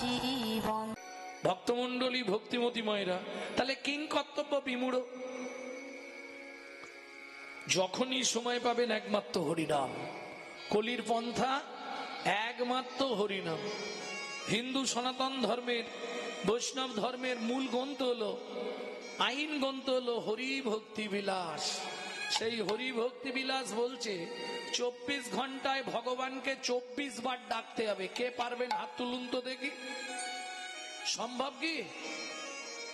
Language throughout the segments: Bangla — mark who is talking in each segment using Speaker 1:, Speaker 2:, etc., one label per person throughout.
Speaker 1: জীবন।
Speaker 2: ভক্তমন্ডলী ভক্তিমতী মায়েরা, তাহলে কিং কর্তব্য বিমূঢ়। যখনই সময় পাবেন একমাত্র হরিনাম। কলির পন্থা একমাত্র হরিনাম। হিন্দু সনাতন ধর্মের, বৈষ্ণব ধর্মের মূল গ্রন্থ হলো, আইন গ্রন্থ হলো হরি ভক্তি বিলাস। সেই হরি ভক্তি বিলাস বলছে 24 ঘন্টায় ভগবানকে 24 বার ডাকতে হবে। কে পারবেন হাত তুলুন তো দেখি। সম্ভব কি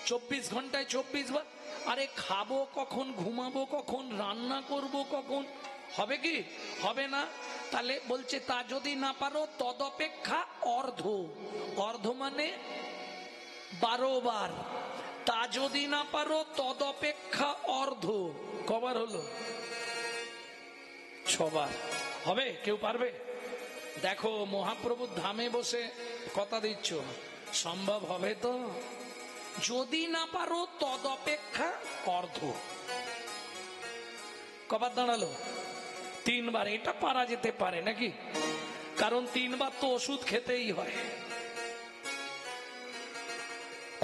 Speaker 2: 24 ঘন্টায় 24 বার? আরে খাবো কখন, ঘুমাবো কখন, রান্না করব কখন, হবে কি? হবে না। তাহলে বলছে তা যদি না পারো তদপেক্ষা অর্ধ। অর্ধ মানে 12 বার। তা যদি না পারো তদপেক্ষা অর্ধ। কবার হলো? 6 বার। হবে? কেউ পারবে? দেখো মহাপ্রভুর ধামে বসে কথা দিচ্ছ, সম্ভব হবে তো? যদি না পারো তদপেক্ষা অর্ধ। কবার দাঁড়ালো? 3 বার। এটা পারা যেতে পারে নাকি? কারণ 3 বার তো ওষুধ খেতেই হয়।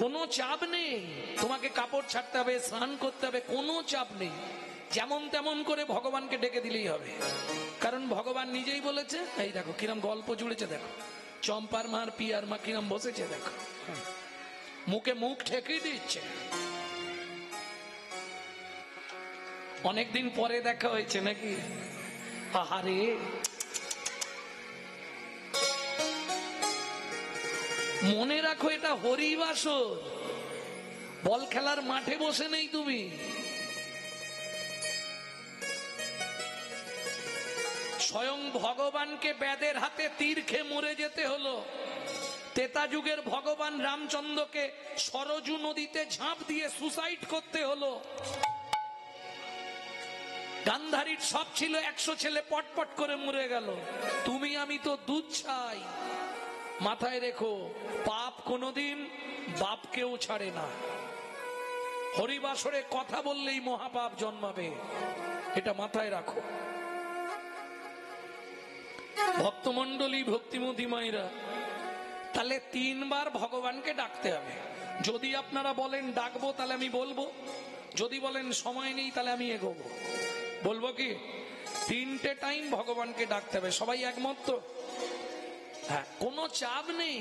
Speaker 2: কোনো চাপ নেই, তোমাকে কাপড় ছাড়তে হবে, স্নান করতে হবে, কোনো চাপ নেই। যেমন তেমন করে ভগবানকে ডেকে দিলেই হবে। কারণ ভগবান নিজেই বলেছে, এই দেখো কিরম গল্প জুড়েছে, দেখো চম্পার মার পিয়ার মা কিরম বসেছে, দেখো মুখে মুখ ঠেকিয়ে দিচ্ছে। অনেকদিন পরে দেখা হয়েছে নাকি? আহারে, মনে রাখো এটা হরিবাসর। বল খেলার মাঠে বসে নেই তুমি। স্বয়ং ভগবানকে বেদের হাতে তীর খেয়ে মরে যেতে হলো। ত্রেতা যুগের ভগবান রামচন্দ্রকে সরজু নদীতে ঝাঁপ দিয়ে সুসাইড করতে হলো। গান্ধারীর সব ছিল, 100 ছেলে পটপট করে মরে গেল। তুমি আমি তো দুধ চাই। মাথায় রেখো, পাপ কোনোদিন বাপকেও ছাড়ে না। হরিবাসরে কথা বললেই মহাপাপ জন্মাবে, এটা মাথায় রাখো। ভক্তমন্ডলী ভক্তিমতী মায়েরা, তাহলে 3 বার ভগবানকে ডাকতে হবে। যদি আপনারা বলেন ডাকবো তাহলে আমি বলবো, যদি বলেন সময় নেই তাহলে আমি এগোবো। বলবো কি? 3টে টাইম ভগবানকে ডাকতে হবে। সবাই একমত তো? হ্যাঁ, কোনো চাপ নেই।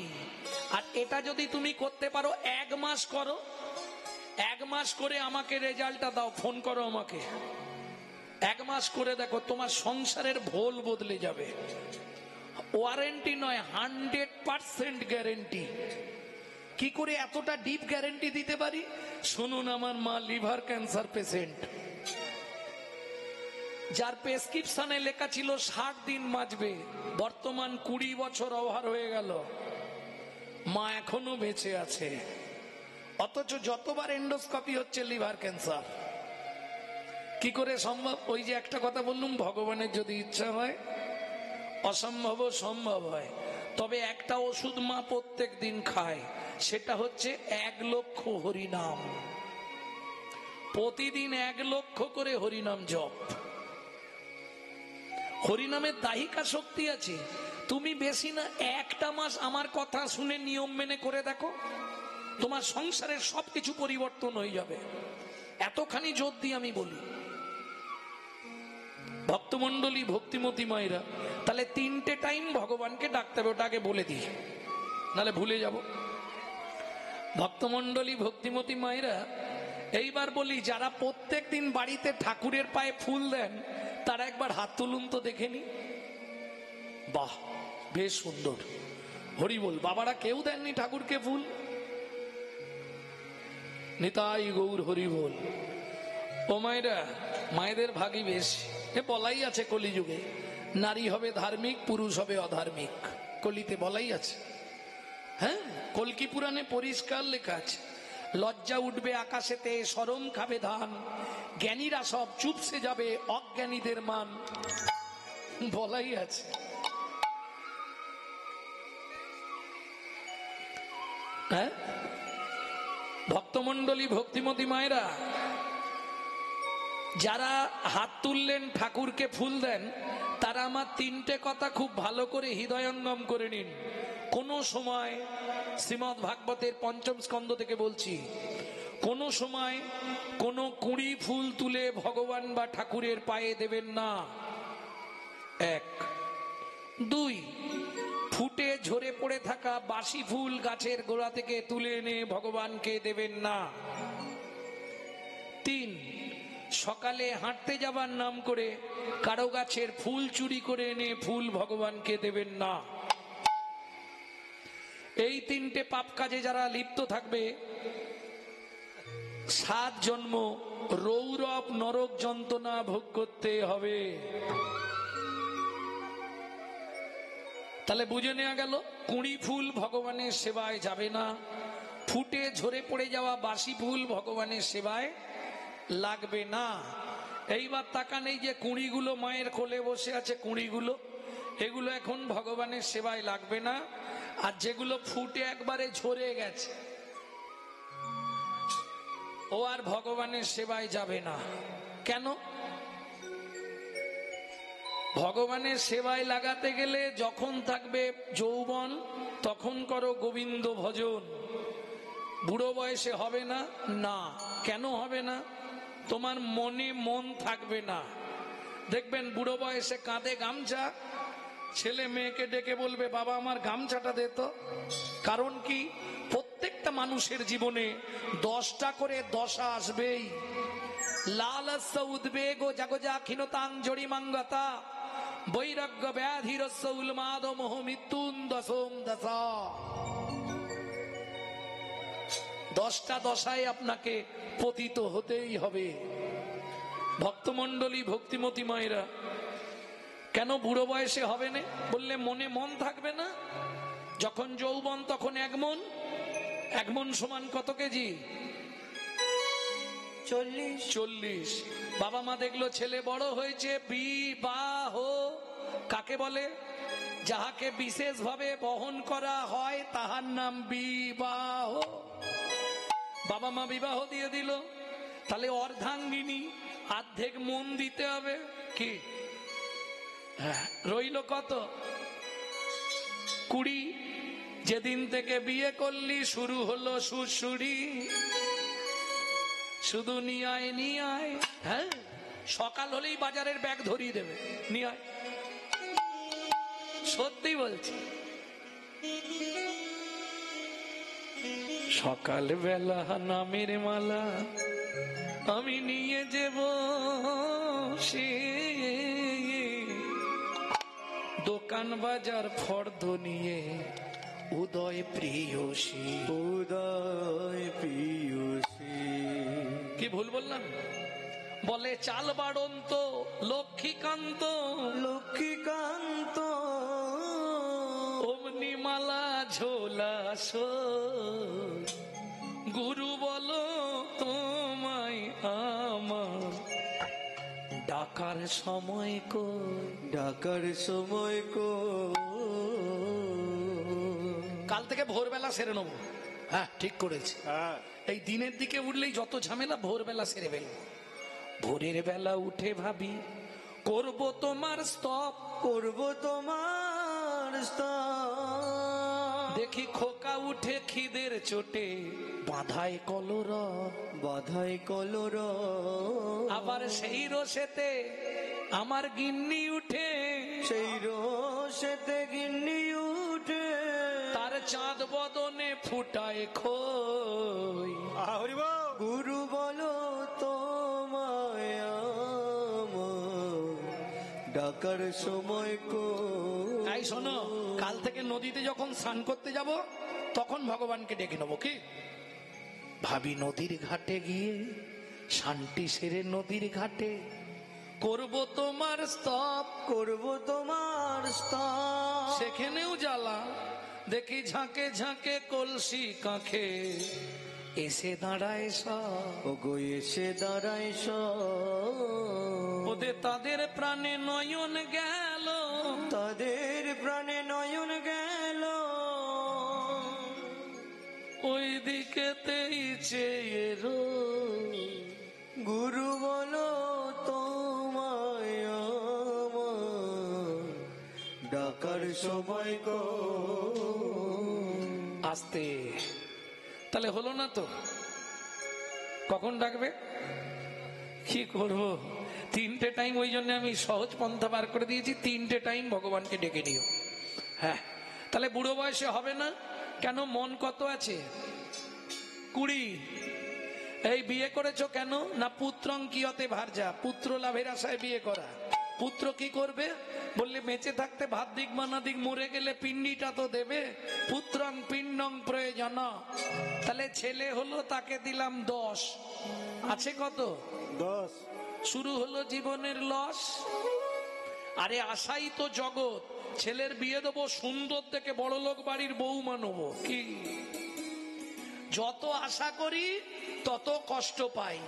Speaker 2: আর এটা যদি তুমি করতে পারো 1 মাস করো। 1 মাস করে আমাকে রেজাল্টটা দাও, ফোন করো আমাকে। 1 মাস করে দেখো, তোমার সংসারের ভোল বদলে যাবে। ওয়ারেন্টি নয়, 100% গ্যারেন্টি। কি করে এতটা ডিপ গ্যারেন্টি দিতে পারি? শুনুন, আমার মা লিভার ক্যান্সার পেশেন্ট, যার প্রেসক্রিপশনে লেখা ছিল 60 দিন বাঁচবে, বর্তমান 20 বছর ওভার হয়ে গেল, মা এখনো বেঁচে আছে। অথচ যতবার এন্ডোস্কোপি হচ্ছে লিভার ক্যান্সার। কি করে সম্ভব? ওই যে একটা কথা বললুম, ভগবানের যদি ইচ্ছা হয় অসম্ভব সম্ভব হয়। তবে একটা ওষুধ মা প্রত্যেক দিন খায়, সেটা হচ্ছে 1 লক্ষ হরিনাম। প্রতিদিন 1 লক্ষ করে হরিনাম জপ। হরিনামের দাহিকা শক্তি আছে। তুমি বেশি না 1টা মাস আমার কথা শুনে নিয়ম মেনে করে দেখো, তোমার সংসারের সবকিছু পরিবর্তন হয়ে যাবে। এতখানি জোর দিয়ে আমি বলি। ভক্তমন্ডলী ভক্তিমতী মায়েরা, তাহলে 3টে টাইম ভগবানকে ডাকতে হবে। ওটা আগে বলে দিই, নাহলে ভুলে যাব। ভক্তমন্ডলী ভক্তিমতী মায়েরা, এইবার বলি, যারা প্রত্যেক দিন বাড়িতে ঠাকুরের পায়ে ফুল দেন তারা একবার হাত তুলুন তো দেখেনি। বাহ, বেশ সুন্দর। হরি বল। বাবারা কেউ দেননি ঠাকুরকে ফুল? নিতাই গৌর হরি বল। ও মায়েরা, মায়েদের ভাগই বেশ। এ বলাই আছে কলিযুগে, নারী হবে ধার্মিক, পুরুষ হবে অধার্মিক। কলিতে বলাই আছে। হ্যাঁ, কল্কি পুরাণে পরিষ্কার লেখা আছে, লজ্জা উঠবে আকাশেতে, শরম খাবে ধান, জ্ঞানীরা সব চুপসে যাবে, অজ্ঞানীদের মান। বলাই আছে। হ্যাঁ, ভক্তমন্ডলী ভক্তিমতী মায়েরা, যারা হাত তুললেন ঠাকুরকে ফুল দেন, তারা আমার 3টে কথা খুব ভালো করে হৃদয়ঙ্গম করে নিন। কোন সময় শ্রীমদ্ ভাগবতের পঞ্চম স্কন্ধ থেকে বলছি, কোন সময় কোন কুঁড়ি ফুল তুলে ভগবান বা ঠাকুরের পায়ে দেবেন না। 1, 2, ফুটে ঝরে পড়ে থাকা বাসি ফুল গাছের গোড়া থেকে তুলে এনে ভগবানকে দেবেন না। 3, সকালে হাঁটতে যাবার নাম করে কারো গাছের ফুল চুরি করে এনে ফুল ভগবানকে দেবেন না। এই 3টে পাপ কাজে যারা লিপ্ত থাকবে 7 জন্ম রৌরব নরক যন্ত্রণা ভোগ করতে হবে। তাহলে বুঝে নেওয়া গেল, কুঁড়ি ফুল ভগবানের সেবায় যাবে না, ফুটে ঝরে পড়ে যাওয়া বাসি ফুল ভগবানের সেবায় লাগবে না। এইবার তাকান, এই যে কুঁড়িগুলো মায়ের কোলে বসে আছে, কুঁড়িগুলো এগুলো এখন ভগবানের সেবায় লাগবে না। আর যেগুলো ফুটে একবারে ঝরে গেছে ও আর ভগবানের সেবায় যাবে না। কেন? ভগবানের সেবায় লাগাতে গেলে যখন থাকবে যৌবন তখন করো গোবিন্দ ভজন, বুড়ো বয়সে হবে না। না, কেন হবে না? তোমার মনে মন থাকবে না। দেখবেন বুড়ো বয়সে কাঁধে গামছা, ছেলে মেয়েকে ডেকে বলবে বাবা আমার গামছাটা দে তো। কারণ কি? প্রত্যেকটা মানুষের জীবনে 10টা করে দশা আসবেই। লালস্য উদ্বেগ জগজাক্ষীণতাং জড়িমাঙ্গতা বৈরাগ্য ব্যাধিরস্য উন্মাদ মোহ মৃত্যুন দশম দশা। 10টা দশায় আপনাকে পতিত হতেই হবে। ভক্তমণ্ডলী, ভক্তিমতী মায়েরা, কেন বুড়ো বয়সে হবে না? বললে মনে মন থাকবে না। যখন যৌবন তখন 1 মন। 1 মন সমান কত কেজি? 40। বাবা মা দেখলো ছেলে বড় হয়েছে, বিবাহ কাকে বলে? যাহাকে বিশেষ ভাবে বহন করা হয় তাহার নাম বিবাহ। বাবা মা বিবাহ দিয়ে দিল, তাহলে অর্ধাঙ্গিনী অর্ধেক মন দিতে হবে। কি রইল কত? 20। যেদিন থেকে বিয়ে করলি শুরু হলো সুশুড়ি, শুধু নিয়ে আয়। হ্যাঁ, সকাল হলেই বাজারের ব্যাগ ধরিয়ে দেবে, নিয়ে আয়। সত্যি বলছি, সকাল বেলা নামের মালা আমি নিয়ে যাব সে, দোকান বাজার ফর্দ নিয়ে উদয় প্রিয়সী। কি ভুল বললাম? বলে চাল বাড়ন্ত লক্ষ্মীকান্ত অমনি মালা ঝোলা গুরু বলো তোমায় আমার ডাকার সময় কাল থেকে ভোরবেলা সেরে নেবো। হ্যাঁ, ঠিক করেছি। এই দিনের দিকে উঠলেই যত ঝামেলা ভোরবেলা সেরে ফেলবো। ভোরের বেলা উঠে ভাবি করব তোমার স্তব, দেখি খোকা উঠে খিদের চোটে বাধায় কলর, আবার সেই রসেতে আমার গিন্নি উঠে, তার চাঁদ বদনে ফুটায় খই।
Speaker 1: গুরু বলো তোমায় ডাকার সময়
Speaker 2: এই শোনো, কাল থেকে নদীতে যখন স্নান করতে যাব তখন ভগবানকে ডেকে নেবো। কি ভাবি নদীর ঘাটে গিয়ে শান্তি সেরে নদীর ঘাটে করব তোমার স্তব, সেখানেও জ্বালা দেখি ঝাঁকে ঝাঁকে কলসি কাঁখে এসে দাঁড়ায় সব, ওদের তাদের প্রাণে নয়ন গেল, ওই দিকেতেই চেয়ে
Speaker 1: গুরু বলো তোমায় ডাকার সময়
Speaker 2: আসতে, তাহলে হলো না তো, কখন ডাকবে? কি করব, তিনটে টাইম, ওই জন্য আমি সহজ পন্থা বার করে দিয়েছি, তিনটে টাইম ভগবানকে ডেকে নিও। হ্যাঁ, তাহলে বুড়ো বয়সে হবে না কেন? মন কত আছে? 20। এই বিয়ে করেছো কেন? না পুত্রং কিয়তে ভার্যা, পুত্র লাভের আশায় বিয়ে করা। পুত্র কি করবে? বললে বেঁচে থাকতে ভাত দিক মানা দিক, মরে গেলে পিণ্ডিটা তো দেবে। পুত্রং পিণ্ডং প্রয়োজন। তাহলে ছেলে হলো, তাকে দিলাম 10, আছে কত?
Speaker 1: 10।
Speaker 2: শুরু হলো জীবনের লস। আরে আশাই তো জগৎ, ছেলের বিয়ে দেবো সুন্দর দেখে, বড় লোক বাড়ির বউমা নেবো। কি যত আশা করি তত কষ্ট পাই।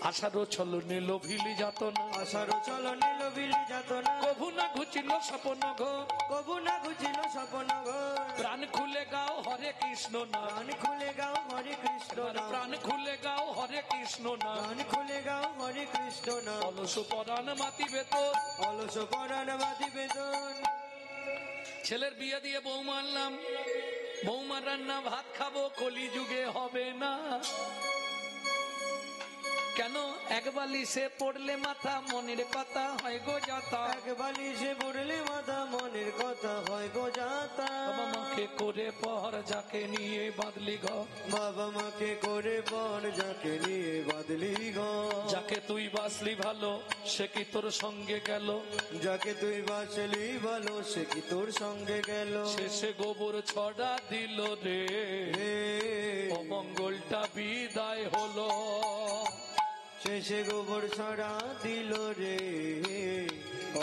Speaker 2: আশারও চলনে লোভিলি যাত না,
Speaker 1: আশারও চলনে লোভিলি যাত না,
Speaker 2: কভু না ঘুচিল স্বপন ঘো,
Speaker 1: কবু না ঘুচিল স্বপন ঘোর।
Speaker 2: প্রাণ খুলে গাও হরে কৃষ্ণ নাম,
Speaker 1: প্রাণ খুলে গাও হরে কৃষ্ণ নাম,
Speaker 2: প্রাণ খুলে গাও হরে কৃষ্ণ নাম।
Speaker 1: প্রাণ খুলে গাও হরে কৃষ্ণ নাম।
Speaker 2: অলস পরাণ মাতিবে তোর,
Speaker 1: অলস পরাণ বাঁধিবে তোর।
Speaker 2: ছেলের বিয়ে দিয়ে বৌমা আনলাম, বৌমার রান্না ভাত খাবো, কলিযুগে হবে না। কেন? এক বালিশে পড়লে মাথা, মনের কথা হয় গো যাতা।
Speaker 1: এক বালিশে পড়লে মাথা, মনের কথা হয় গো যাতা।
Speaker 2: বাবা মাকে করে পর, যাকে নিয়ে বাঁধলি ঘর,
Speaker 1: বাবা মাকে করে পর, যাকে নিয়ে বাঁধলি ঘর।
Speaker 2: যাকে তুই বাসলি ভালো, সে কি তোর সঙ্গে গেল,
Speaker 1: যাকে তুই বাঁচলি ভালো, সে কি তোর সঙ্গে গেল।
Speaker 2: শেষে গোবর ছড়া দিল রে,
Speaker 1: হে,
Speaker 2: অমঙ্গলটা বিদায় হলো।
Speaker 1: শেষে গোবর ছড়া দিল রে,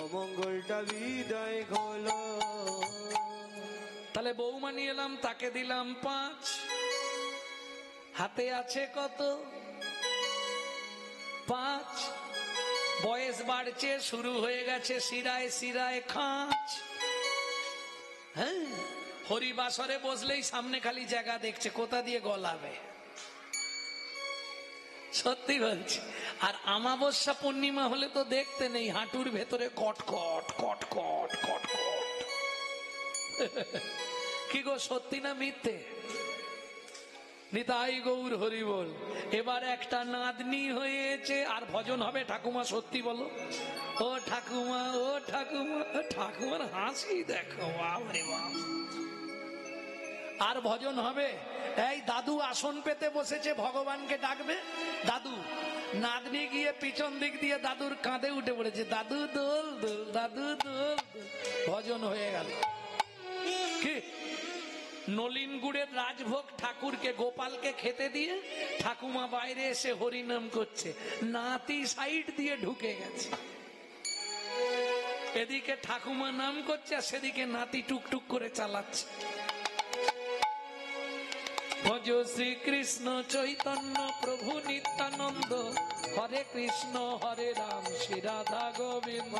Speaker 1: অমঙ্গলটা বিদায় হলো।
Speaker 2: তাহলে বৌমা নিয়ে এলাম, তাকে দিলাম 5, হাতে আছে কত? 5। বয়স বাড়ছে, শুরু হয়ে গেছে শিরায় শিরায় খাঁচ। হ্যাঁ, হরিবাসরে বসলেই সামনে খালি জায়গা দেখছে, কোথা দিয়ে গলাবে। সত্যি বলছি। আর আমাবস্যা পূর্ণিমা হলে তো দেখতে নেই, হাঁটুর ভেতরে কটকট কটকট কটকট। কি গো, সত্যি না মিথ্যে? নিতাই গৌর হরি বল। এবার একটা নাতনি হয়েছে, আর ভজন হবে ঠাকুমা, সত্যি বলো। ও ঠাকুমা, ও ঠাকুমা, ঠাকুমার হাসি দেখো, বাবারে বাপ। আর ভজন হবে। এই দাদু আসন পেতে বসেছে, ভগবানকে ডাকবে। দাদু, নাতনি গিয়ে পিছন দিক দিয়ে দাদুর কাঁধে উঠে পড়েছে, দাদু দোল দোল, দাদু দোল দোল। ভজন হয়ে গেল। কি নলিন গুড়ের রাজভোগ ঠাকুরকে, গোপালকে খেতে দিয়ে ঠাকুমা বাইরে এসে হরিনাম করছে, নাতি সাইড দিয়ে ঢুকে গেছে। এদিকে ঠাকুমা নাম করছে, আর সেদিকে নাতি টুকটুক করে চালাচ্ছে। ভজ শ্রীকৃষ্ণ চৈতন্য প্রভু নিত্যানন্দ, হরে কৃষ্ণ হরে রাম শ্রী রাধা গোবিন্দ।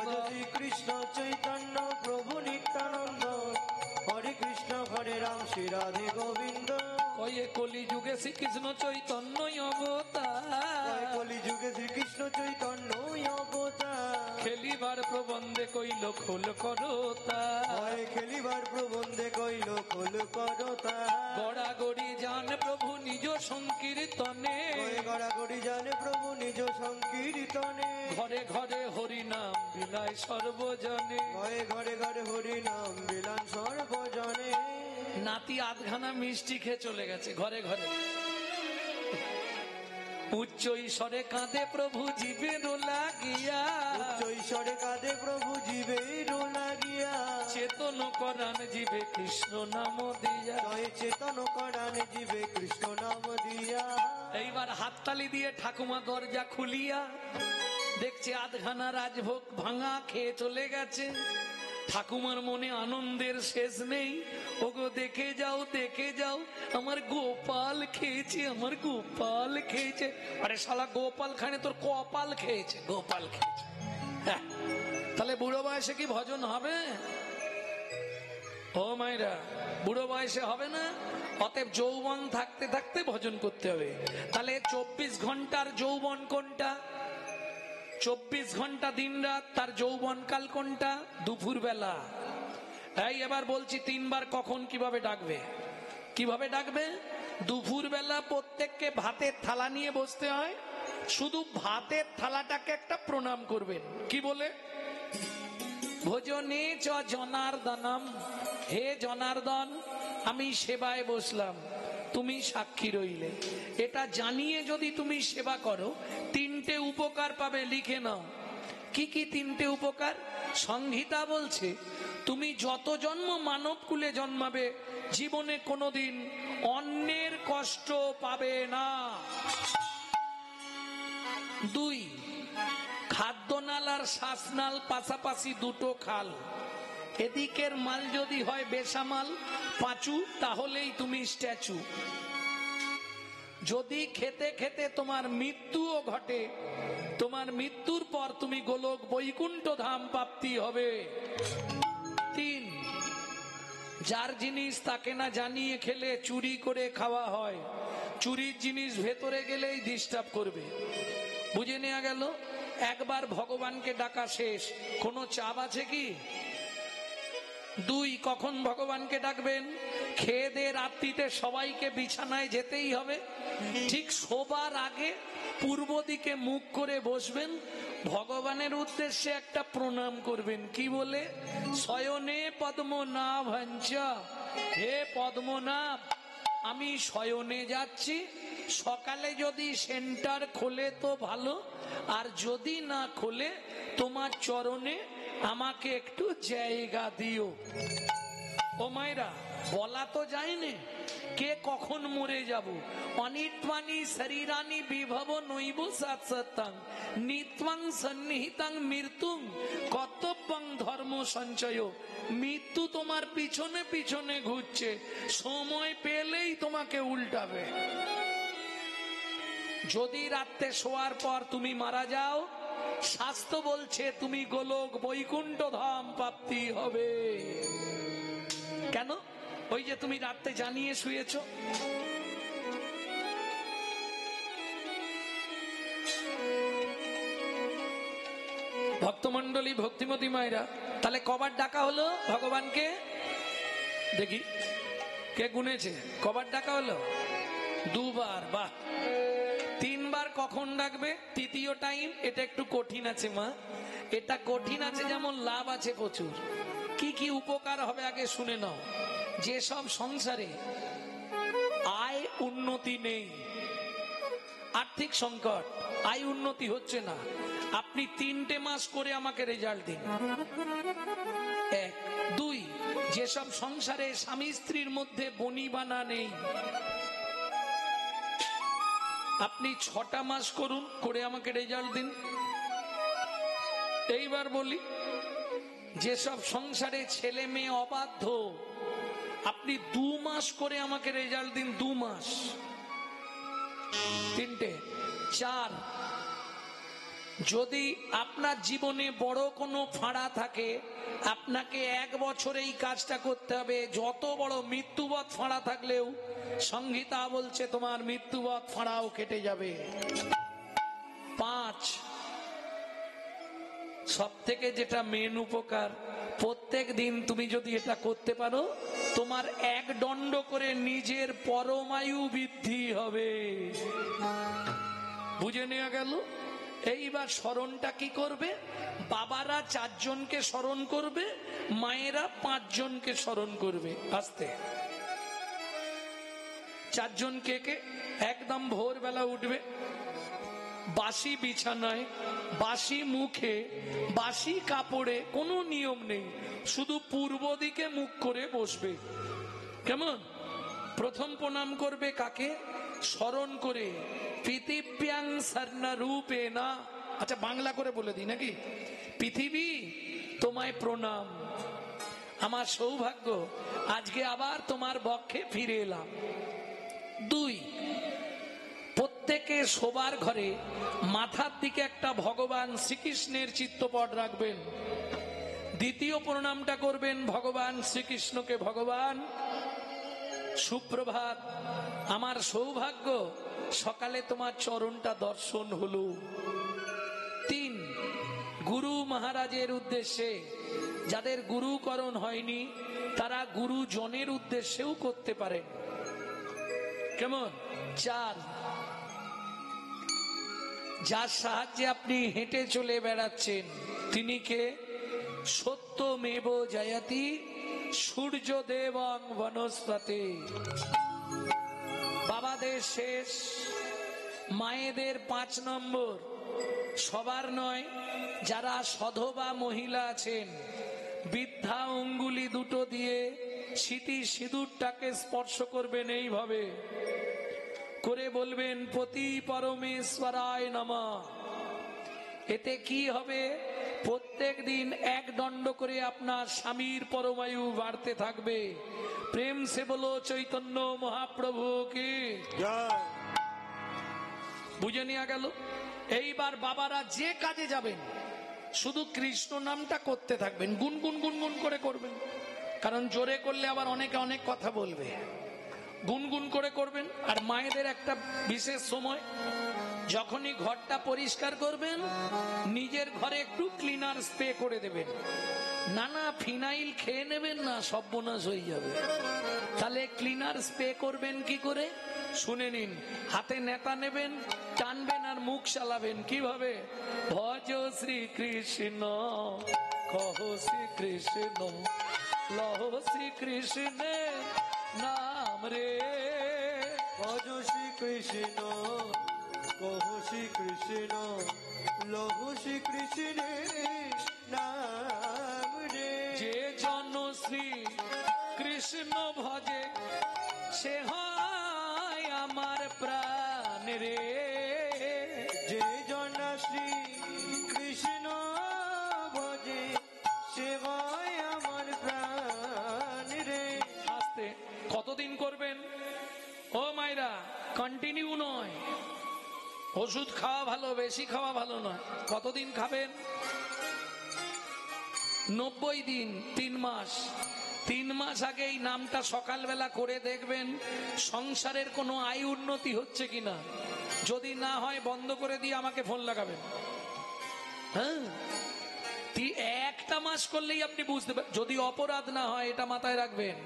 Speaker 1: কৃষ্ণ চৈতন্য প্রভু নিত্যানন্দ, হরে কৃষ্ণ হরে রাম শ্রী রাধে গোবিন্দ।
Speaker 2: কয়ে কলি যুগে শ্রীকৃষ্ণ চৈতন্য অবতার,
Speaker 1: কলি যুগে শ্রীকৃষ্ণ চৈতন্য অবতার।
Speaker 2: খেলিবার প্রবন্ধে কইল খোল করতা,
Speaker 1: খেলিবার প্রবন্ধে কইল খোল করতা।
Speaker 2: গড়াগড়ি জান প্রভু নিজ সংকীর্তনে,
Speaker 1: গড়াগড়ি জানে প্রভু নিজ সংকীর্তনে।
Speaker 2: ঘরে ঘরে হরি নাম বিলায় সর্বজনে,
Speaker 1: ঘরে ঘরে ঘরে হরি নাম বিলান সর্বজনে।
Speaker 2: নাতি আধখানা মিষ্টি খেয়ে চলে গেছে ঘরে ঘরে। উচ্চ ঈশ্বরে কাঁদে প্রভু জীবের লাগিয়া,
Speaker 1: উচ্চ ঈশ্বরে কাঁদে প্রভু জীবের লাগিয়া।
Speaker 2: চেতন করান জীবে কৃষ্ণ নাম দিয়া,
Speaker 1: জয় চেতন করান জীবে কৃষ্ণ নাম দিয়া।
Speaker 2: এইবার হাততালি দিয়ে ঠাকুমা দরজা খুলিয়া দেখছে আধখানা রাজভোগ ভাঙা খেয়ে চলে গেছে। ঠাকুমার মনে আনন্দের শেষ নেই। ওগো দেখে যাও, দেখে যাও, আমার গোপাল খেয়েছে, আমার গোপাল খেয়েছে। আরে শালা গোপাল খানে তোর কপাল খেয়েছে, গোপাল খেয়েছে। হ্যাঁ, তাহলে বুড়ো বয়সে কি ভজন হবে? ও মায়েরা, বুড়ো বয়সে হবে না। অতএব যৌবন থাকতে থাকতে ভজন করতে হবে। তাহলে 24 ঘন্টার যৌবন কোনটা? 24 ঘন্টা দিন রাত, তার যৌবন কাল কোনটা? দুপুর বেলা। এই এবার বলছি 3 বার কখন কিভাবে ডাকবে। কিভাবে ডাকবে? দুপুর বেলা প্রত্যেককে ভাতের থালা নিয়ে বসতে হয়, শুধু ভাতের থালাটাকে একটা প্রণাম করবেন। কি বলে? ভোজনে চ জনার্দনম, হে জনার্দন আমি সেবায় বসলাম, তুমি সাক্ষী রইলে। এটা জানিয়ে যদি তুমি সেবা করো, তিনটে উপকার পাবে, লিখে নাও। কি কি তিনটে উপকার? সংহিতা বলছে তুমি যত জন্ম মানব কুলে জন্মাবে, জীবনে কোনোদিন অন্যের কষ্ট পাবে না। 2, খাদ্যনাল আর শ্বাসনাল পাশাপাশি দুটো খাল, এদিকের মাল যদি হয় বেসামাল পাঁচু, তাহলেই তুমি স্ট্যাচু। যদি খেতে খেতে তোমার মৃত্যুও ঘটে, তোমার মৃত্যুর পর তুমি গোলক বৈকুণ্ঠ ধাম প্রাপ্তি হবে। 3, যার জিনিস তাকে না জানিয়ে খেলে চুরি করে খাওয়া হয়, চুরির জিনিস ভেতরে গেলেই ডিস্টার্ব করবে। বুঝে নেওয়া গেল? একবার ভগবানকে ডাকা শেষ, কোনো চাপ আছে কি? 2, কখন ভগবানকে ডাকবেন? খেয়ে দিয়ে রাত্রিতে সবাইকে বিছানায় যেতেই হবে, ঠিক শোবার আগে পূর্ব দিকে মুখ করে বসবেন, ভগবানের উদ্দেশ্যে একটা প্রণাম করবেন। কি বলে? শয়নে পদ্মনাভাঞ্চ, হে পদ্মনাভ আমি শয়নে যাচ্ছি, সকালে যদি সেন্টার খোলে তো ভালো, আর যদি না খোলে তোমার চরণে আমাকে একটু জায়গা দিও। ও মায়েরা, বলা তো যায়নি কে কখন মরে যাব। অনিত্বানি শরীরানি বিভব নৈব সাৎসত্তাং নিত্বাং সন্নিহিতাং মৃত্যুং কর্তব্যং ধর্ম সঞ্চয়। মৃত্যু তোমার পিছনে পিছনে ঘুরছে, সময় পেলেই তোমাকে উল্টাবে। যদি রাতে শোয়ার পর তুমি মারা যাও, শাস্ত্র বলছে তুমি গোলক বৈকুণ্ঠ ধাম প্রাপ্তি হবে। কেন? ওই যে তুমি রাতে জানিয়ে শুয়েছ। ভক্তমন্ডলী, ভক্তিমতী মায়েরা, তাহলে কবার ডাকা হলো ভগবানকে? দেখি কে গুনেছে, কবার ডাকা হলো? 2 বার। বাহ। 3 বার কখন ডাকবে? তৃতীয় টাইম। এটা একটু কঠিন আছে মা, এটা কঠিন আছে, যেমন লাভ আছে প্রচুর। কি কি উপকার হবে আগে শুনে নাও। যেসব সংসারে আয় উন্নতি নেই, আর্থিক সংকট, আয় উন্নতি হচ্ছে না, আপনি 3টে মাস করে আমাকে রেজাল্ট দিন। 1, 2, যেসব সংসারে স্বামী স্ত্রীর মধ্যে বনিবানা নেই, আপনি 6টা মাস করুন, করে আমাকে রেজাল্ট দিন। এইবার বলি, যেসব সংসারে ছেলে মেয়ে অবাধ্য, আপনি 2 মাস করে আমাকে রেজাল্ট দিন। 2 মাস। 3টে। 4, যদি আপনার জীবনে বড় কোনো ফাঁড়া থাকে, আপনাকে 1 বছর এই কাজটা করতে হবে। যত বড় মৃত্যুবৎ ফাঁড়া থাকলেও সংহিতা বলছে তোমার মৃত্যুবৎ ফাঁড়াও কেটে যাবে। 5, সব থেকে যেটা মেন উপকার, প্রত্যেক দিন তুমি যদি এটা করতে পারো, তোমার 1 দণ্ড করে নিজের পরমায়ু বৃদ্ধি হবে। বুঝে নেওয়া গেল? এইবার স্মরণটা কি করবে? বাবারা 4 জনকে স্মরণ করবে, মায়েরা 5 জনকে স্মরণ করবে। আস্তে 4 জন কে কে? একদম ভোরবেলা উঠবে, বাসি বিছানায়, বাসি মুখে, বাসি কাপড়ে, কোনো নিয়ম নেই, শুধু পূর্ব দিকে মুখ করে বসবে। কেমন? প্রথম প্রণাম করবে কাকে? স্মরণ করে পৃথিব্যাং সর্ণা রূপে না। আচ্ছা বাংলা করে বলে দিই নাকি? পৃথিবী তোমায় প্রণাম, আমার সৌভাগ্য আজকে আবার তোমার বক্ষে ফিরে এলাম। 2, প্রত্যেকে শোবার ঘরে মাথার দিকে একটা ভগবান শ্রীকৃষ্ণের চিত্রপট রাখবেন। দ্বিতীয় প্রণামটা করবেন ভগবান শ্রীকৃষ্ণকে। ভগবান সুপ্রভাত, আমার সৌভাগ্য সকালে তোমার চরণটা দর্শন হলো। 3, গুরু মহারাজের উদ্দেশ্যে, যাদের গুরুকরণ হয়নি তারা গুরুজনের উদ্দেশ্যেও করতে পারেন। কেমন? চার। যার সাহায্যে আপনি হেঁটে চলে বেড়াচ্ছেন তিনি কে? সত্যমেব জয়তি সূর্যদেবং বনস্পতি। বাবাদের শেষ, মায়েদের 5 নম্বর। সবার নয়, যারা সধবা মহিলা আছেন বৃদ্ধা অঙ্গুলি দুটো দিয়ে সিটি সিঁদুরটাকে স্পর্শ করবেন এইভাবে করে, বলবেন পতি পরমেশ্বরায় নমঃ। এতে কি হবে? প্রত্যেক দিন 1 দণ্ড করে আপনার স্বামীর পরমায়ু বাড়তে থাকবে। প্রেম সে বলো চৈতন্য মহাপ্রভু কি
Speaker 1: জয়।
Speaker 2: বুঝে নেওয়া গেল। এইবার বাবারা যে কাজে যাবেন শুধু কৃষ্ণ নামটা করতে থাকবেন, গুনগুন গুনগুন করে করবেন। কারণ জোরে করলে আবার অনেকে অনেক কথা বলবে, গুনগুন করে করবেন। আর মায়েদের একটা বিশেষ সময়, যখনই ঘরটা পরিষ্কার করবেন নিজের ঘরে একটু ক্লিনার স্প্রে করে দেবেন। না ফিনাইল খেয়ে নেবেন না, সর্বনাশ হয়ে যাবে। তাহলে ক্লিনার স্প্রে করবেন কি করে শুনে নিন। হাতে নেতা নেবেন, টানবেন আর মুখ চালাবেন কিভাবে? ভজ শ্রী কৃষ্ণ কহ শ্রী কৃষ্ণ লহ শ্রী কৃষ্ণের নাম রে।
Speaker 1: ভজ শ্রী কৃষ্ণ কহ শ্রী কৃষ্ণ লহ শ্রী কৃষ্ণের নাম রে।
Speaker 2: যে জন শ্রী কৃষ্ণ ভজে সে হয় আমার প্রাণ রে।
Speaker 1: যে জন শ্রী কৃষ্ণ ভজে সে হয় আমার প্রাণ রে।
Speaker 2: আস্তে। কতদিন করবেন? ও মায়েরা, কন্টিনিউ নয়। ওষুধ খাওয়া ভালো, বেশি খাওয়া ভালো নয়। কতদিন খাবেন? 90 দিন, 3 মাস। 3 মাস আগে এই নামটা সকালবেলা করে দেখবেন সংসারের কোনো আয় উন্নতি হচ্ছে কিনা। যদি না হয় বন্ধ করে দিয়ে আমাকে ফোন লাগাবেন। হ্যাঁ, 1টা মাস করলেই আপনি বুঝতে পারবেন। যদি অপরাধ না হয়, এটা মাথায় রাখবেন।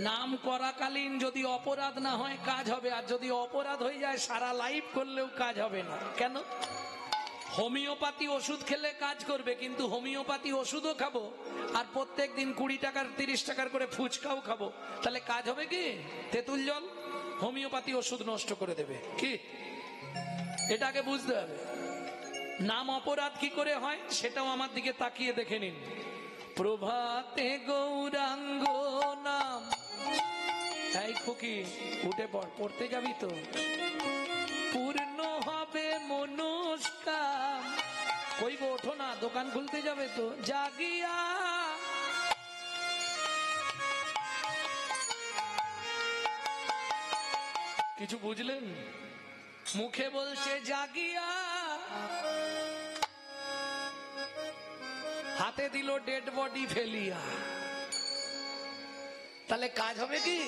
Speaker 2: নাম করাকালীন যদি অপরাধ না হয় কাজ হবে, আর যদি অপরাধ হয়ে যায় সারা লাইফ করলেও কাজ হবে না। কেন? হোমিওপ্যাথি ওষুধ খেলে কাজ করবে, কিন্তু হোমিওপ্যাথি ওষুধও খাবো আর প্রত্যেক দিন 20 টাকার 30 টাকার করে ফুচকাও খাবো, তাহলে কাজ হবে কি? তেঁতুল জল হোমিওপ্যাথি ওষুধ নষ্ট করে দেবে কি? এটাকে বুঝতে হবে। নাম অপরাধ কি করে হয় সেটাও আমার দিকে তাকিয়ে দেখে নিন। প্রভাতে গৌরাঙ্গ নাম। এই খুকি উঠে পড়, পড়তে যাবি তো? পূর্ণ হবে মনস্কাম। কই গো, ওঠো না, দোকান খুলতে যাবে তো। জাগিয়া কিছু বুঝলেন? মুখে বলছে জাগিয়া, হাতে দিল ডেড বডি ফেলিয়া। তাহলে কাজ হবে কি?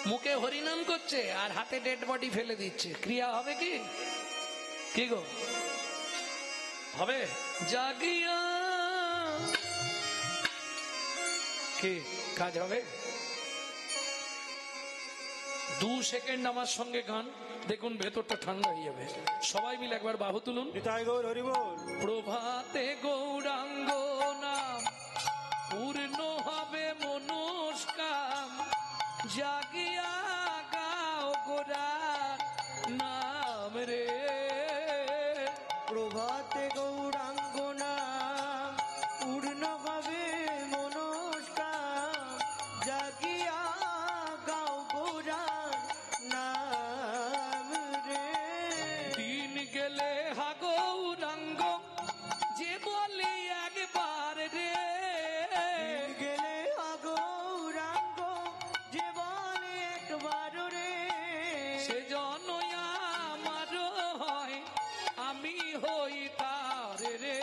Speaker 2: মুখে হরিনাম করছে আর হাতে ডেড বডি ফেলে দিচ্ছে, ক্রিয়া হবে কি? কি গো, হবে? জাগিয়া কি কাজ হবে? 2 সেকেন্ড আমার সঙ্গে গান, দেখুন ভেতরটা ঠান্ডা হয়ে যাবে। সবাই মিলে একবার বাহু তুলুন।
Speaker 1: নিতাই গৌর হরি বল।
Speaker 2: প্রভাতে গৌরাঙ্গ নাম, পূর্ণ হবে মনস্কাম। জাগিয়া গাও গোরার নাম রে।
Speaker 1: প্রভাতে গৌরাঙ্গ নাম পূর্ণ হবে মনস্কাম। জাগিয়া গাও গৌরার নাম রে।
Speaker 2: দিন গেলে হা গৌরাঙ্গ যে বলে একবার রে।
Speaker 1: গেলে গৌরাঙ্গ যে বলে একবার রে।
Speaker 2: সে জন আমার হয়, আমি হই তার রে।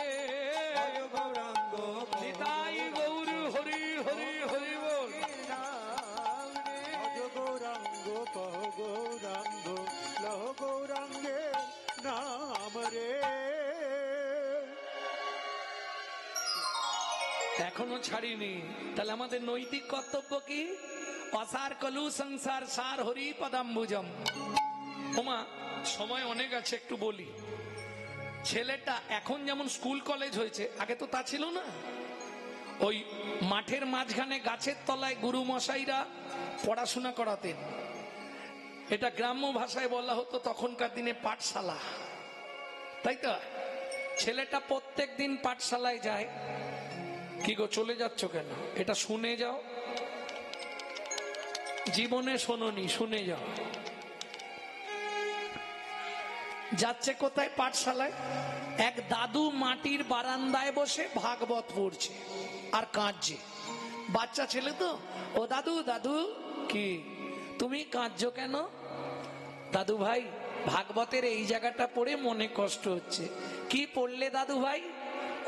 Speaker 1: জয় গৌরাঙ্গ
Speaker 2: নিতাই গৌর হরি হরি হরি বল।
Speaker 1: নাম রে।
Speaker 3: ভজ গৌরাঙ্গ কহ গৌরাঙ্গ লহ গৌরাঙ্গে নাম রে।
Speaker 2: এখনো ছাড়িনি, তাহলে আমাদের নৈতিক কর্তব্য কি? অসার কলু সংসার সার হরি পদাম্বুজম। ওমা সময় অনেক আছে, একটু বলি। ছেলেটা এখন যেমন স্কুল কলেজ হয়েছে, আগে তো তা ছিল না। ওই মাঠের মাঝখানে গাছের তলায় গুরু মশাইরা পড়াশোনা করাতেন। এটা গ্রাম্য ভাষায় বলা হতো তখনকার দিনে পাঠশালা, তাই তো? ছেলেটা প্রত্যেক দিন পাঠশালায় যায়। কি গো চলে যাচ্ছ কেন? এটা শুনে যাও, জীবনে শোনোনি, শুনে যাও। যাচ্ছে কোথায়? পাঠশালায়। এক দাদু মাটির বারান্দায় বসে ভাগবত পড়ছে আর কাঁদছে। বাচ্চা ছেলে তো। ও দাদু, দাদু কি তুমি কাঁদছো কেন? দাদু ভাই ভাগবতের এই জায়গাটা পড়ে মনে কষ্ট হচ্ছে। কি পড়লে দাদু ভাই?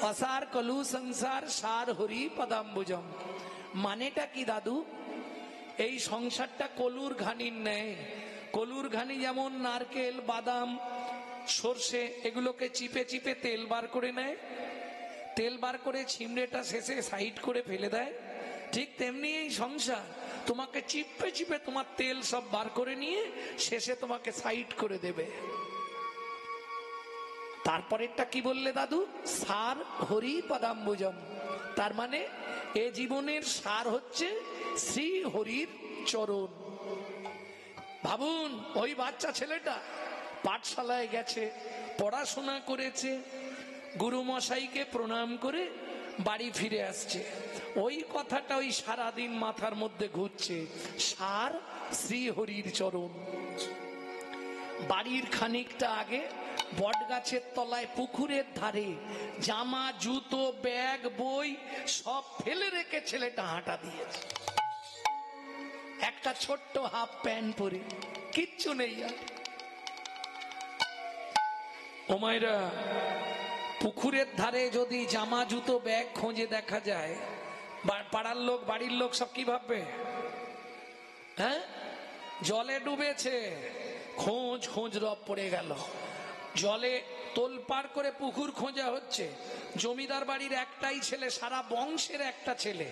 Speaker 2: অসার কলু সংসার সার হরি পদাম্বুজম। মানেটা কি দাদু? এই সংসারটা কলুর ঘানির ন্যায়। কলুর ঘানি যেমন নারকেল, বাদাম, সর্ষে এগুলোকে চিপে চিপে তেল বার করে নেয়, তেল বার করে ছিমড়েটা শেষে সাইড করে ফেলে দেয়, ঠিক তেমনি এই সংসার তোমাকে চিপে চিপে তোমার তেল সব বার করে নিয়ে শেষে তোমাকে সাইড করে দেবে। তারপরেরটা কি বললে দাদু? সার হরি পদাম্বুজম। তার মানে এ জীবনের সার হচ্ছে শ্রী হরির চরণ। ভাবুন, ওই বাচ্চা ছেলেটা পাঠশালায় গেছে, পড়াশোনা করেছে, গুরু মশাইকে প্রণাম করে বাড়ি ফিরে আসছে। ওই কথাটা ওই সারাদিন মাথার মধ্যে ঘুরছে, সার শ্রী হরির চরণ। বাড়ির খানিকটা আগে বট গাছের তলায় পুকুরের ধারে জামা, জুতো, ব্যাগ, বই সব ফেলে রেখে ছেলেটা হাঁটা দিয়েছে। একটা ছোট্ট হাফ প্যান্ট পরে, কিচ্ছু নেই আর। ও মায়েরা, পুকুরের ধারে যদি জামা, জুতো, ব্যাগ খোঁজে দেখা যায়, পাড়ার লোক, বাড়ির লোক সব কি ভাববে? হ্যাঁ, জলে ডুবেছে, খোঁজ খোঁজ রব পড়ে গেল। জলে তোলপাড় করে পুকুর খোঁজা হচ্ছে। জমিদার বাড়ির একটাই ছেলে, সারা বংশের একটা ছেলে।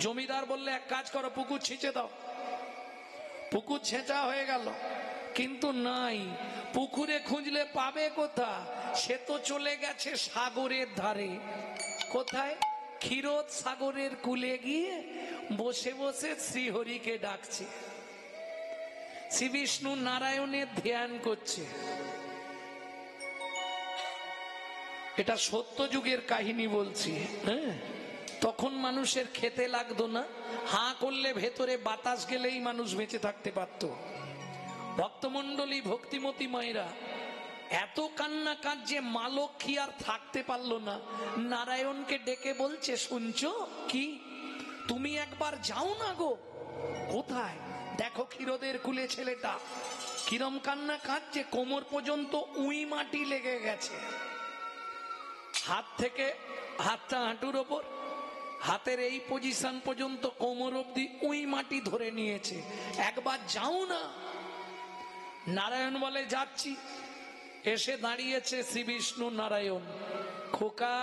Speaker 2: জমিদার বললে এক কাজ করো, পুকুর ছিঁচে দাও। পুকুর ছেঁচা হয়ে গেল, কিন্তু নাই। পুকুরে খুঁজলে পাবে কোথা? সে তো চলে গেছে সাগরের ধারে। কোথায়? ক্ষীরোদ সাগরের কূলে গিয়ে বসে বসে শ্রীহরিকে ডাকছে, শ্রী বিষ্ণু নারায়ণের ধ্যান করছে। এটা সত্য যুগের কাহিনী বলছি। হ্যাঁ, তখন মানুষের খেতে লাগতো না, হাঁ করলে ভেতরে বাতাস গেলেই মানুষ বেঁচে থাকতে পারত। ভক্তমন্ডলী, ভক্তিমতী মায়েরা এত কান্না কাঁদছে, মা লক্ষ্মী আর থাকতে পারলো না, নারায়ণকে ডেকে বলছে, শুনছো কি? তুমি একবার যাও না গো। কোথায়? দেখো ক্ষীরোদের কুলে ছেলেটা কিরম কান্না কাঁদছে, কোমর পর্যন্ত উই মাটি লেগে গেছে। হাত থেকে হাতটা হাঁটুর ওপর, হাতের এই পজিশন পর্যন্ত কোমর অব্দি উই মাটি ধরে নিয়েছে। একবার যাও না। নারায়ণ বলে, যাচ্ছি। এসে দাঁড়িয়েছে শ্রী বিষ্ণু নারায়ণ। খোকা,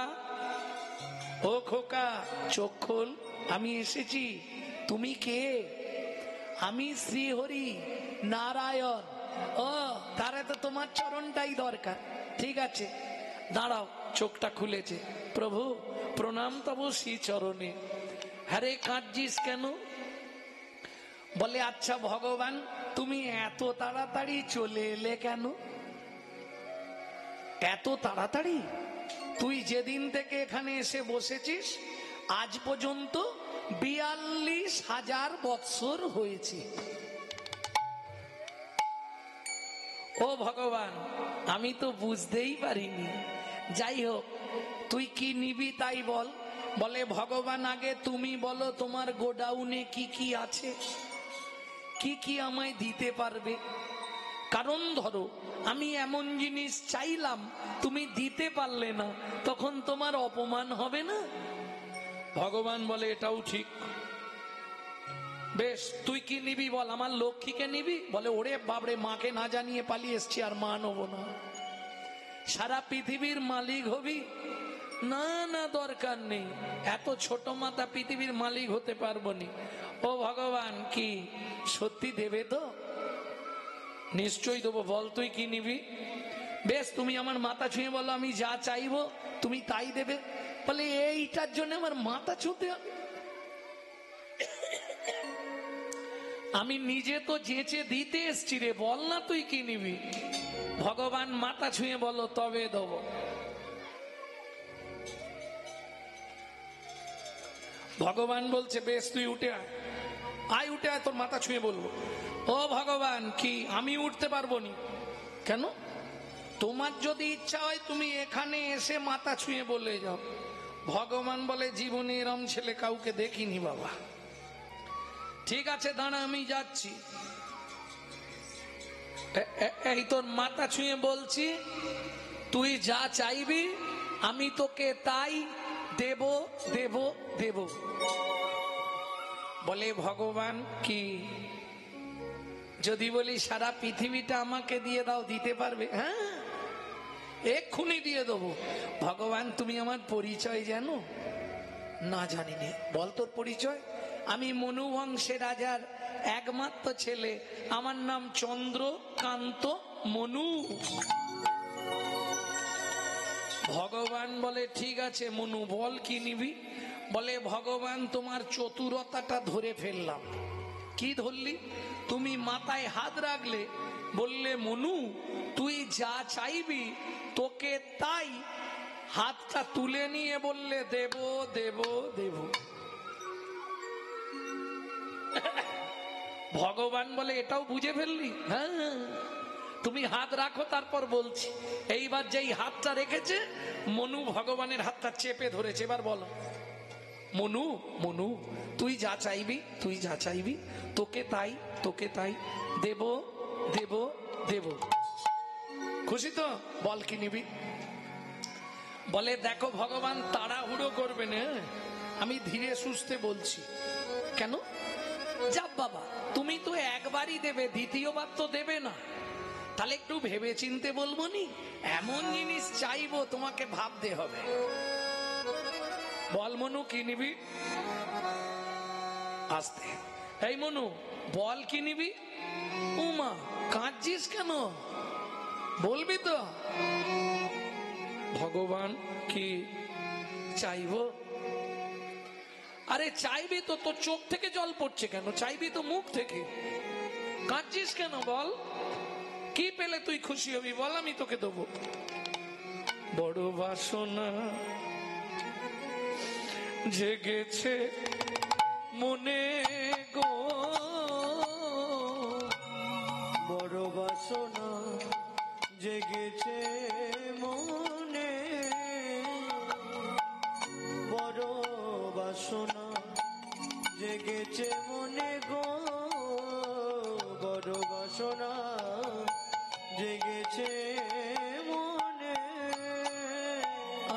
Speaker 2: ও খোকা, চোখ খোল, আমি এসেছি। তুমি কে? আমি শ্রীহরি নারায়ণ। ও, তারা তো তোমার চরণটাই দরকার। ঠিক আছে, দাঁড়াও। চোখটা খুলেছে। প্রভু প্রণাম তব শ্রী চরণে। হ্যারে কাঁদছিস কেন? বলে, আচ্ছা ভগবান, তুমি এত তাড়াতাড়ি চলে এলে কেন? এত তাড়াতাড়ি? তুই যেদিন থেকে এখানে এসে বসেছিস আজ পর্যন্ত 42,000 বৎসর হয়েছে। ও ভগবান, আমি তো বুঝতেই পারিনি। যাই হোক, তুই কি নিবি তাই বল। বলে, ভগবান আগে তুমি বলো তোমার গোডাউনে কি কি আছে, কি কি আমায় দিতে পারবে। কারণ ধরো আমি এমন জিনিস চাইলাম, তুমি দিতে পারলে না, তখন তোমার অপমান হবে না? ভগবান বলে, এটাও ঠিক। বেশ, তুই কি নিবি বল। আমার লক্ষ্মীকে নিবি? বলে, ওরে বাবরে, মাকে না জানিয়ে পালিয়ে এসছি, আর মা নেবো না। সারা পৃথিবীর মালিক হবি? না না, দরকার নেই। এত ছোট মাথা, পৃথিবীর মালিক হতে পারবো নি। ও ভগবান কি সত্যি দেবে তো? নিশ্চয়ই দেবো, বল তুই কি নিবি? বেশ, তুমি আমার মাথা ছুঁয়ে বলো, আমি যা চাইবো তুমি তাই দেবে। বলে এইটার জন্য আমার মাথা ছুঁতে হবে? আমি নিজে তো যেচে দিতে এসছি রে, বল না তুই কি নিবি? ভগবান মাথা ছুঁয়ে বলো তবে দেবো। ভগবান বলছে বেশ তুই উঠে আয়, আয় উঠে আয়, তোর মাথা ছুঁয়ে বলবো। ও ভগবান কি আমি উঠতে পারবো নি? কেন? তোমার যদি ইচ্ছা হয় তুমি এখানে এসে মাথা ছুঁয়ে বলে যাও। ভগবান বলে জীবনে এরম ছেলে কাউকে দেখিনি বাবা। ঠিক আছে দাঁড়া, আমি যাচ্ছি। এই তোর মাথা ছুঁয়ে বলছি, তুই যা চাইবি আমি তোকে তাই দেব দেব দেব। বলে ভগবান কি যদি বলি সারা পৃথিবীটা আমাকে দিয়ে দাও, দিতে পারবে? হ্যাঁ, এক্ষুনি দিয়ে দেবো। ভগবান তুমি আমার পরিচয় জানো? না জানি নে। বল তোর পরিচয়। আমি মনু বংশের রাজার একমাত্র ছেলে, আমার নাম চন্দ্রকান্ত মনু। ভগবান বলে ঠিক আছে মনু, বল কি নিবি? বলে ভগবান তোমার চতুরতাটা ধরে ফেললাম। কি ধরলি? তুমি মাথায় হাত রাখলে, বললে মনু তুই যা চাইবি তোকে তাই, হাতটা তুলে নিয়ে বললে দেব দেব দেব। ভগবান বলে এটাও বুঝে ফেললি? হ্যাঁ, তুমি হাত রাখো তারপর বলছি। এইবার যেই হাতটা রেখেছে মনু ভগবানের হাতটা চেপে ধরেছে। এবার বলো মনু, মনু তুই যা চাইবি, তুই যা চাইবি তোকে তাই, তোকে তাই দেব দেব দেব। খুশি তো? বল কি নিবি? বলে দেখো ভগবান তাড়াহুড়ো করবে না, আমি ধীরে সুস্থে বলছি। কেন? যাব বাবা, তুমি তো একবারই দেবে, দ্বিতীয়বার তো দেবে না। তাহলে একটু ভেবে চিনতে বলবো নি? এমন জিনিস চাইবো তোমাকে ভাবতে হবে। বল মনু কি নিবি? আস্তে। এই মনু বল কি নিবি? উমা কাঁদছিস কেন? বলবি তো? ভগবান কি চাইবো? আরে চাইবি তো, তোর চোখ থেকে জল পড়ছে কেন? চাইবি তো মুখ থেকে, কাঁদছিস কেন? বল কি পেলে তুই খুশি হবি? বল আমি তোকে দেবো। বড় বাসনা জেগেছে মনে গো,
Speaker 1: বড় বাসনা জেগেছে মনে, বড় বাসনা জেগেছে মনে গো, বড় বাসনা জেগেছে মনে।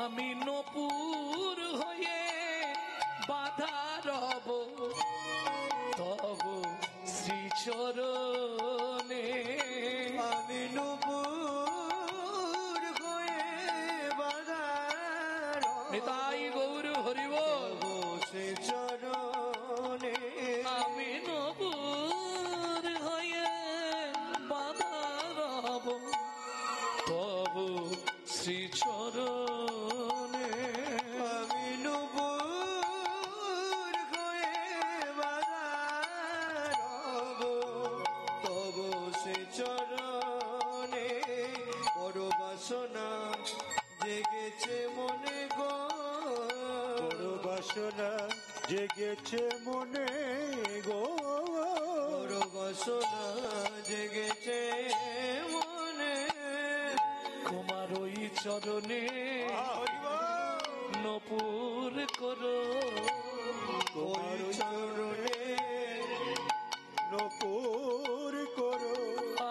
Speaker 2: আমি নপুর হয়ে বাধা রব তব শ্রীচরণে।
Speaker 1: আমি নূপুর হয়ে বাধা
Speaker 2: নিতাই গৌর হরিবল।
Speaker 1: সে চরণে।
Speaker 2: আমি নপুর হয়ে বাধা রব তব শ্রীচরণে।
Speaker 1: আমি নূপুর হয়ে বাধা রব তব সে চরণে। বড় বাসনা জেগেছে মনে গো,
Speaker 3: বড় বাসনা জেগেছে মনে গো,
Speaker 1: বড় বাসনা জেগেছে মনে।
Speaker 2: তোমার ওই চরণে নপুর করো,
Speaker 1: ওই চরণে
Speaker 3: নপুর করো।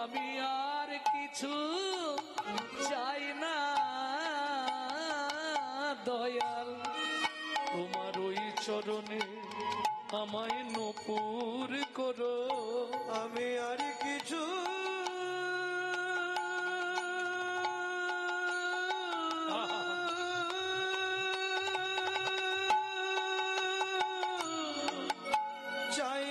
Speaker 2: আমি আর কিছু চাই না দয়াল, তোমার ওই চরণে আমায় নপুর করো।
Speaker 1: আমি আর কিছু চাই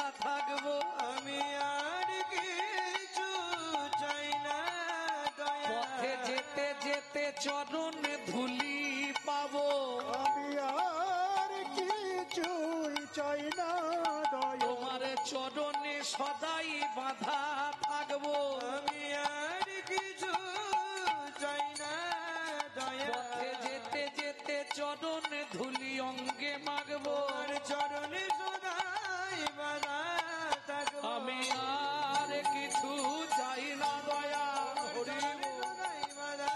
Speaker 2: বাধা থাকবো।
Speaker 1: আমি আর কিছু চাই না দয়া,
Speaker 2: পথে যেতে যেতে চরণে ধুলি পাবো।
Speaker 3: আমি আর কিছুই চাই না দয়া,
Speaker 2: তোমার চরণে সদাই বাধা থাকবো।
Speaker 1: আমি আর কিছু চাই না দয়া,
Speaker 2: পথে যেতে যেতে চরণে ধুলি অঙ্গে মাগবো।
Speaker 1: আর চরণে সদাই বাধা থাকবো।
Speaker 2: আমি আর কিছু চাই না দয়া। হরি বল।
Speaker 1: সদাই বাধা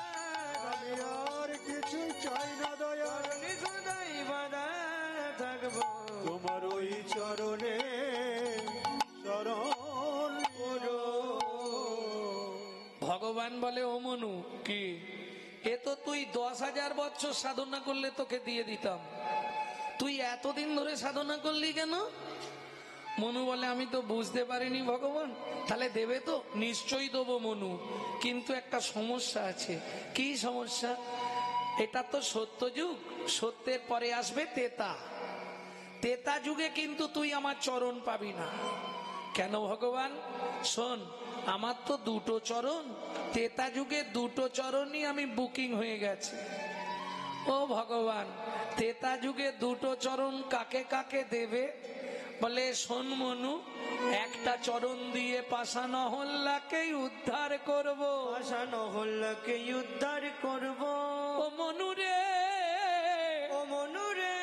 Speaker 3: আমি আর কিছুই চাই না দয়া,
Speaker 1: চরণে সদাই বাধা থাকবো।
Speaker 3: তোমার ওই চরণে শরণ করো।
Speaker 2: ভগবান বলে, ও মনু, কি এ তো তুই 10,000 বছর সাধনা করলে তোকে দিয়ে দিতাম, তুই এতদিন ধরে সাধনা করলি কেন? মনু বলে, আমি তো বুঝতে পারিনি ভগবান। তাহলে দেবে তো? নিশ্চয়ই দেবো মনু, কিন্তু একটা সমস্যা আছে। কি সমস্যা? এটা তো সত্যযুগ, সত্যের পরে আসবে তেতা। তেতা যুগে কিন্তু তুই আমার চরণ পাবি না। কেন ভগবান? শোন, আমার তো দুটো চরণ, তেতা যুগে দুটো চরণই আমি বুকিং হয়ে গেছে। ও ভগবান, তেতা যুগে দুটো চরণ কাকে কাকে দেবে? বলে, শোন মনু, একটা চরণ দিয়ে পাষাণহল্লাকেই উদ্ধার করব।
Speaker 1: পাষাণহল্লাকে উদ্ধার করব।
Speaker 2: ও মনু রে,
Speaker 1: ও মনু রে,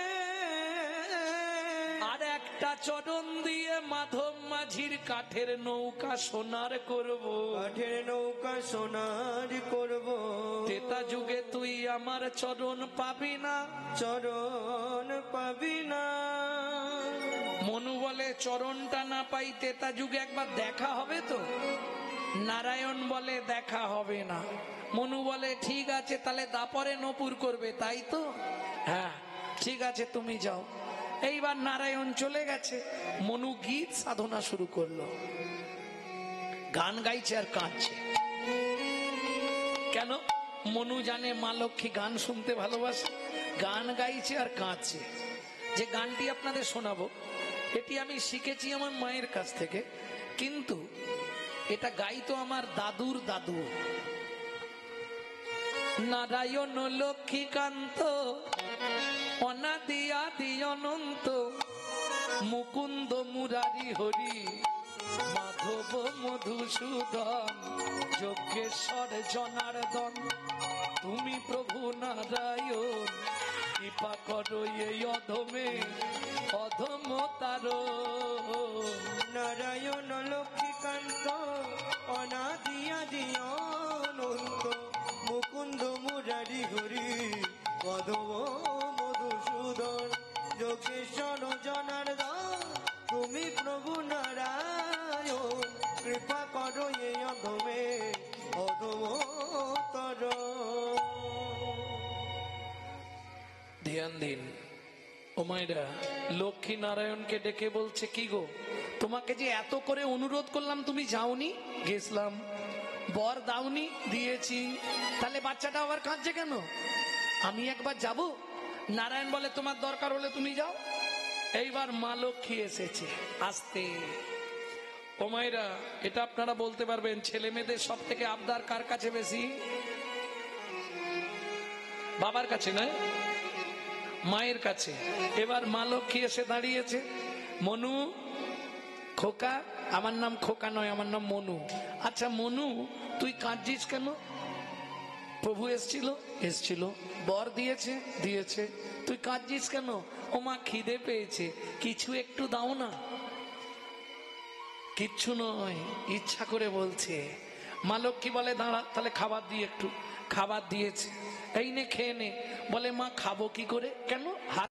Speaker 2: আর একটা চরণ দিয়ে মাধব মাঝির কাঠের নৌকা সোনার করব।
Speaker 1: কাঠের নৌকা সোনার করব।
Speaker 2: তেতা যুগে তুই আমার চরণ পাবি না।
Speaker 1: চরণ পাবি না।
Speaker 2: মনু বলে, চরণটা না পাই, তেতা যুগে একবার দেখা হবে তো? নারায়ণ বলে, দেখা হবে না। মনু বলে, ঠিক আছে, তাহলে দাপরে নপুর করবে, তাই তো? হ্যাঁ, ঠিক আছে, তুমি যাও। এইবার নারায়ণ চলে গেছে, মনু গীত সাধনা শুরু করলো। গান গাইছে আর কাঁদছে। কেন? মনু জানে মা লক্ষ্মী গান শুনতে ভালোবাসে। গান গাইছে আর কাঁদছে। যে গানটি আপনাদের শোনাবো, এটি আমি শিখেছি আমার মায়ের কাছ থেকে, কিন্তু এটা গাইতো আমার দাদুর দাদু। নারায়ণ লক্ষ্মীকান্ত অনাদি আদি অনন্ত, মুকুন্দ মুরারি হরি, মাধব মধুসূদন, যজ্ঞেশ্বর জনার্দন, তুমি প্রভু নারায়ণ, কৃপা করো এই অধমে অধম তারো।
Speaker 1: নারায়ণ লক্ষ্মীকান্ত অনাদি আদি অনন্ত, মুকুন্দ মুরারি হরি, মাধব মধুসূদন, যোগেশ্বর জনার্দন, তুমি প্রভু নারায়ণ, কৃপা করো এই অধমে অধমতর।
Speaker 2: ধ্যান দিন ও মায়েরা, লক্ষ্মী নারায়ণকে ডেকে বলছে, কি গো, তোমাকে যে এত করে অনুরোধ করলাম তুমি যাওনি? গেছিলাম। বর দাওনি? দিয়েছি। তাহলে বাচ্চাটা আবার কাঁদছে কেন? আমি একবার যাব। নারায়ণ বলে, তোমার দরকার হলে তুমি যাও। এইবার মা লক্ষ্মী এসেছে আসতে। ও মায়েরা, এটা আপনারা বলতে পারবেন, ছেলে মেয়েদের সব থেকে আবদার কার কাছে বেশি? বাবার কাছে নয়, মায়ের কাছে। এবার মা লক্ষ্মী এসে দাঁড়িয়েছে। মনু, খোকা, আমার নাম খোকা নয়, আমার নাম মনু। আচ্ছা মনু, তুই কাঁদছিস কেন? প্রভু এসছিল, বর দিয়েছে, তুই কাঁদছিস কেন? ও মা, খিদে পেয়েছে, কিছু একটু দাও না। কিচ্ছু নয়, ইচ্ছা করে বলছে। মা লক্ষ্মী বলে, দাঁড়া, তাহলে খাবার দিয়ে একটু। খাবার দিয়েছে, এই নে খেয়ে নে। বলে, মা খাবো কি করে? কেন? হাত